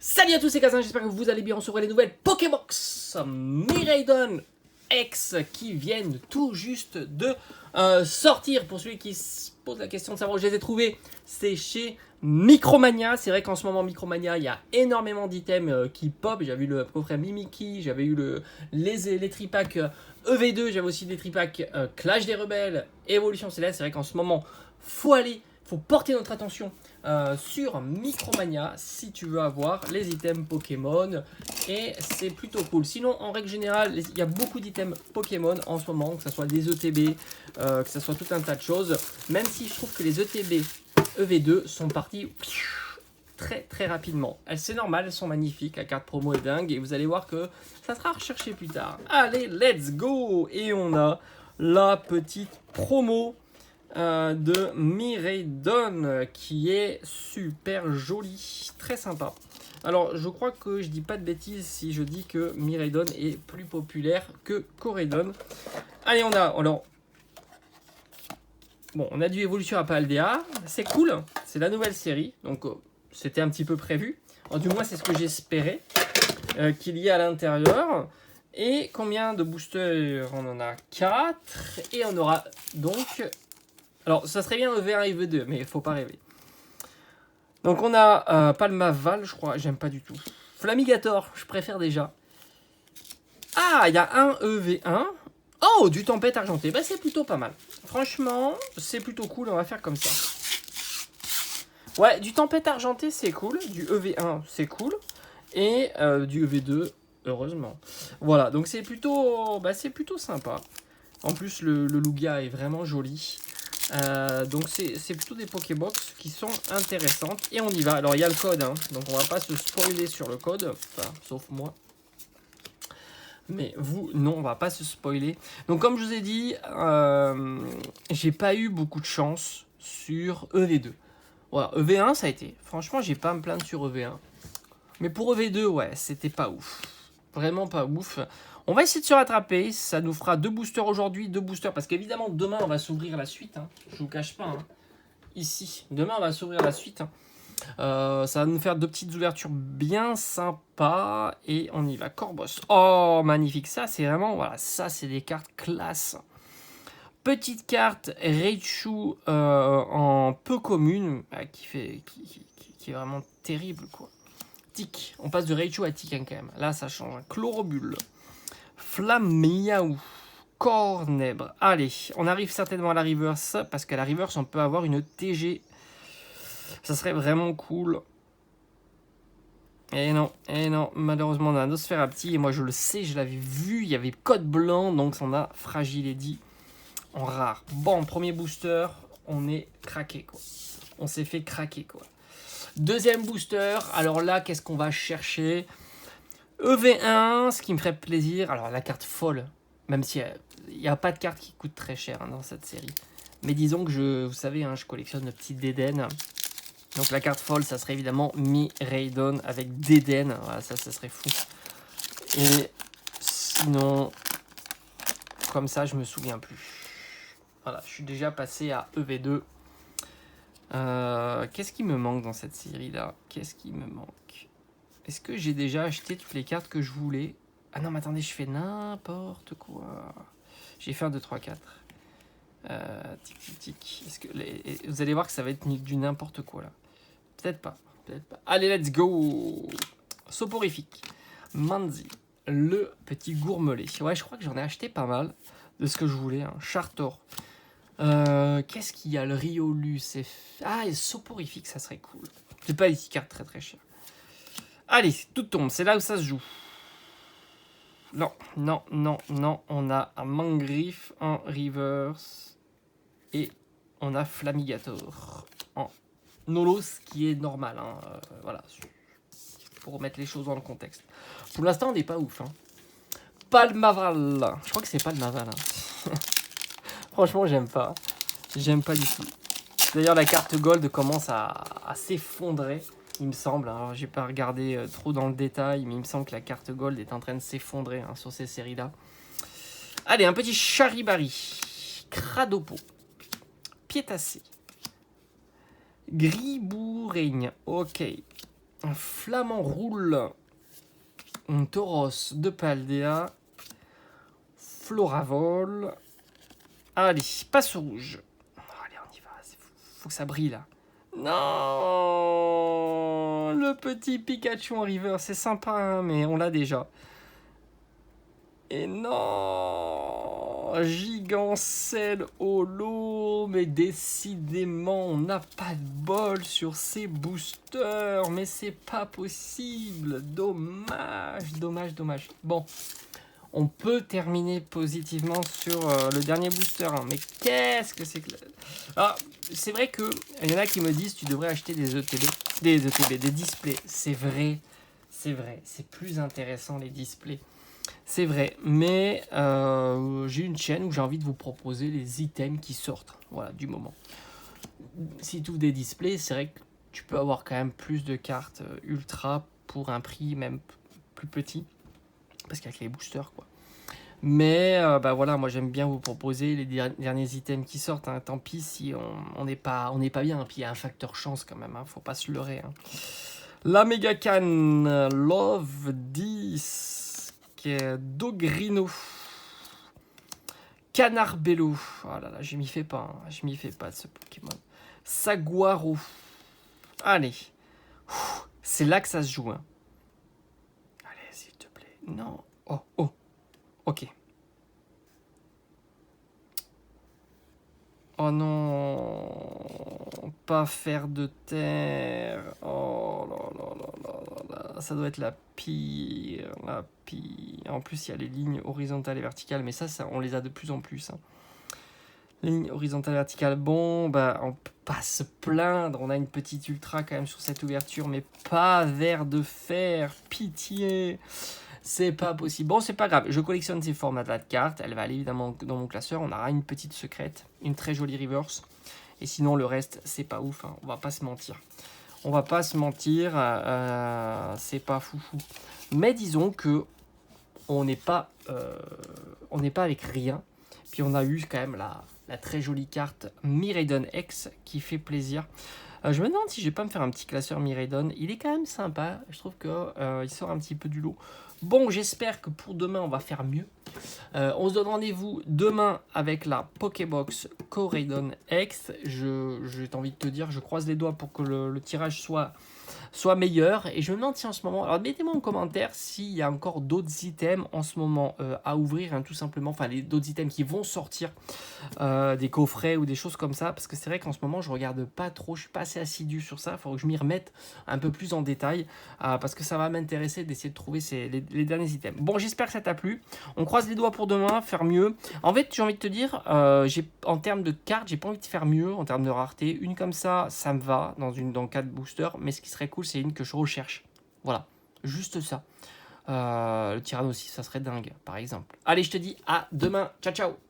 Salut à tous, c'est Kazan, j'espère que vous allez bien. On se revoit les nouvelles Pokébox Miraidon X qui viennent tout juste de sortir. Pour celui qui se pose la question de savoir où je les ai trouvés, c'est chez Micromania. C'est vrai qu'en ce moment, Micromania, il y a énormément d'items qui pop. J'avais eu le coffret Mimikyu, j'avais eu les tripacks EV2, j'avais aussi des tripacks Clash des Rebelles, Évolution Céleste. C'est vrai qu'en ce moment, faut porter notre attention sur Micromania si tu veux avoir les items Pokémon, et c'est plutôt cool. Sinon, en règle générale, il y a beaucoup d'items Pokémon en ce moment, que ce soit des ETB, que ce soit tout un tas de choses, même si je trouve que les ETB EV2 sont partis très très rapidement. C'est normal, elles sont magnifiques, la carte promo est dingue, et vous allez voir que ça sera recherché plus tard. Allez, let's go. Et on a la petite promo de Miraidon qui est super jolie, très sympa. Alors je crois que je dis pas de bêtises si je dis que Miraidon est plus populaire que Corédon. Allez, on a alors on a du évolution à Paldea, c'est cool, c'est la nouvelle série, donc c'était un petit peu prévu, du moins c'est ce que j'espérais qu'il y ait à l'intérieur. Et combien de boosters? On en a 4, et on aura donc, alors ça serait bien EV1 et EV2, mais il faut pas rêver. Donc on a Palmaval, je crois, j'aime pas du tout. Flamigator, je préfère déjà. Ah, il y a un EV1. Oh, du Tempête Argentée, bah c'est plutôt pas mal. Franchement, c'est plutôt cool, on va faire comme ça. Ouais, du Tempête Argentée, c'est cool. Du EV1, c'est cool. Et du EV2, heureusement. Voilà, donc c'est plutôt sympa. En plus, le Lugia est vraiment joli. Donc c'est plutôt des Pokébox qui sont intéressantes. Et on y va. Alors il y a le code, hein, donc on va pas se spoiler sur le code. Enfin, sauf moi. Mais vous, non, on va pas se spoiler. Donc comme je vous ai dit, j'ai pas eu beaucoup de chance sur EV2. Voilà, EV1 ça a été. Franchement, j'ai pas à me plaindre sur EV1. Mais pour EV2, ouais, c'était pas ouf. Vraiment pas ouf. On va essayer de se rattraper. Ça nous fera 2 boosters aujourd'hui, 2 boosters. Parce qu'évidemment, demain, on va s'ouvrir la suite. Hein. Je vous cache pas. Hein. Ici, demain, on va s'ouvrir la suite. Hein. Ça va nous faire 2 petites ouvertures bien sympas. Et on y va. Corboss. Oh, magnifique. Ça, c'est vraiment... Voilà, ça, c'est des cartes classe. Petite carte Raichu en peu commune. Qui est vraiment terrible, quoi. Tic. On passe de Raichu à Tic, hein, quand même. Là, ça change. Chlorobule. Flammiaou. Cornèbre. Allez, on arrive certainement à la reverse, parce qu'à la reverse, on peut avoir une TG. Ça serait vraiment cool. Et non, malheureusement, on a un Nosferapti, et moi, je le sais, je l'avais vu, il y avait code blanc, donc on a Fragile Eddy en rare. Bon, premier booster, on est craqué, quoi. On s'est fait craquer, quoi. Deuxième booster, alors là, qu'est-ce qu'on va chercher? EV1, ce qui me ferait plaisir. Alors, la carte folle, même s'il n'y a pas de carte qui coûte très cher, hein, dans cette série. Mais disons que vous savez, hein, je collectionne le petit Dédenne. Donc, la carte folle, ça serait évidemment Miraidon avec Dédenne. Voilà, ça serait fou. Et sinon, comme ça, je me souviens plus. Voilà, je suis déjà passé à EV2. Qu'est-ce qui me manque dans cette série-là? Qu'est-ce qui me manque? Est-ce que j'ai déjà acheté toutes les cartes que je voulais? Ah non, mais attendez, je fais n'importe quoi. J'ai fait un 2, 3, 4. Tic, tic, tic. Vous allez voir que ça va être du n'importe quoi, là. Peut-être pas. Allez, let's go. Soporifique. Manzi. Le petit gourmelet. Ouais, je crois que j'en ai acheté pas mal de ce que je voulais. Hein. Chartor. Qu'est-ce qu'il y a? Le Riolu, c'est... Ah, et soporifique, ça serait cool. C'est pas des cartes très très chères. Allez, tout tombe, c'est là où ça se joue. Non. On a un Mangriffe en reverse. Et on a Flamigator en holo, ce qui est normal. Hein. Voilà, pour remettre les choses dans le contexte. Pour l'instant, on n'est pas ouf. Hein. Palmaval. Je crois que c'est Palmaval. Hein. Franchement, j'aime pas. J'aime pas du tout. D'ailleurs, la carte Gold commence à s'effondrer. Il me semble, alors j'ai pas regardé trop dans le détail, mais il me semble que la carte Gold est en train de s'effondrer hein, sur ces séries-là. Allez, un petit Charibari, Cradopo, Piétassé, Griboureigne, ok. Un Flamant Roule. Un Tauros de Paldea. Floravol. Allez, passe au rouge. Allez, on y va. Faut que ça brille là. Non, le petit Pikachu en river, c'est sympa, hein, mais on l'a déjà. Et non, Gigancelle holo, mais décidément, on n'a pas de bol sur ces boosters, mais c'est pas possible. Dommage, dommage, dommage. Bon, on peut terminer positivement sur le dernier booster, hein, mais qu'est-ce que c'est que... Ah, c'est vrai qu'il y en a qui me disent tu devrais acheter des ETB, des displays. C'est vrai, c'est plus intéressant les displays. C'est vrai, mais j'ai une chaîne où j'ai envie de vous proposer les items qui sortent, voilà, du moment. Si tu ouvres des displays, c'est vrai que tu peux avoir quand même plus de cartes ultra pour un prix même plus petit, parce qu'avec les boosters, quoi. Mais bah voilà, moi j'aime bien vous proposer les derniers items qui sortent, hein. Tant pis si on n'est pas bien, puis il y a un facteur chance quand même, hein. Faut pas se leurrer, hein. La Mega Can Love 10 Dogrino, Canarbello, oh là là, je m'y fais pas, hein. Je m'y fais pas de ce Pokémon. Saguaro, allez, c'est là que ça se joue, hein. Allez, s'il te plaît, non, oh, oh, ok. Oh non, pas faire de terre. Oh là là là là là là, ça doit être la pire, la pire. En plus, il y a les lignes horizontales et verticales, mais ça on les a de plus en plus, hein. Les lignes horizontales et verticales, bon, bah, on peut pas se plaindre. On a une petite ultra quand même sur cette ouverture, mais pas vers de fer, pitié. C'est pas possible. Bon, c'est pas grave. Je collectionne ces formats-là de cartes. Elle va aller évidemment dans mon classeur. On aura une petite secrète, une très jolie reverse. Et sinon, le reste, c'est pas ouf, hein. On va pas se mentir. On va pas se mentir. C'est pas foufou. Mais disons que on n'est pas avec rien. Puis on a eu quand même la très jolie carte Miraidon X qui fait plaisir. Je me demande si je vais pas me faire un petit classeur Miraidon. Il est quand même sympa. Je trouve qu'il sort un petit peu du lot. Bon, j'espère que pour demain, on va faire mieux. On se donne rendez-vous demain avec la Pokébox Coraidon X. J'ai envie de te dire, je croise les doigts pour que le tirage soit meilleur. Et je me demande si en ce moment... Alors, mettez-moi en commentaire s'il y a encore d'autres items en ce moment à ouvrir, hein, tout simplement. Enfin, d'autres items qui vont sortir, des coffrets ou des choses comme ça. Parce que c'est vrai qu'en ce moment, je regarde pas trop. Je suis pas assez assidu sur ça. Il faut que je m'y remette un peu plus en détail. Parce que ça va m'intéresser d'essayer de trouver les derniers items. Bon, j'espère que ça t'a plu. On croise les doigts pour demain, faire mieux. En fait, j'ai envie de te dire, en termes de cartes, j'ai pas envie de faire mieux en termes de rareté. Une comme ça me va dans le cas de booster. Mais ce qui serait cool, c'est une que je recherche. Voilà, juste ça. Le Tyranno aussi, ça serait dingue, par exemple. Allez, je te dis à demain. Ciao, ciao.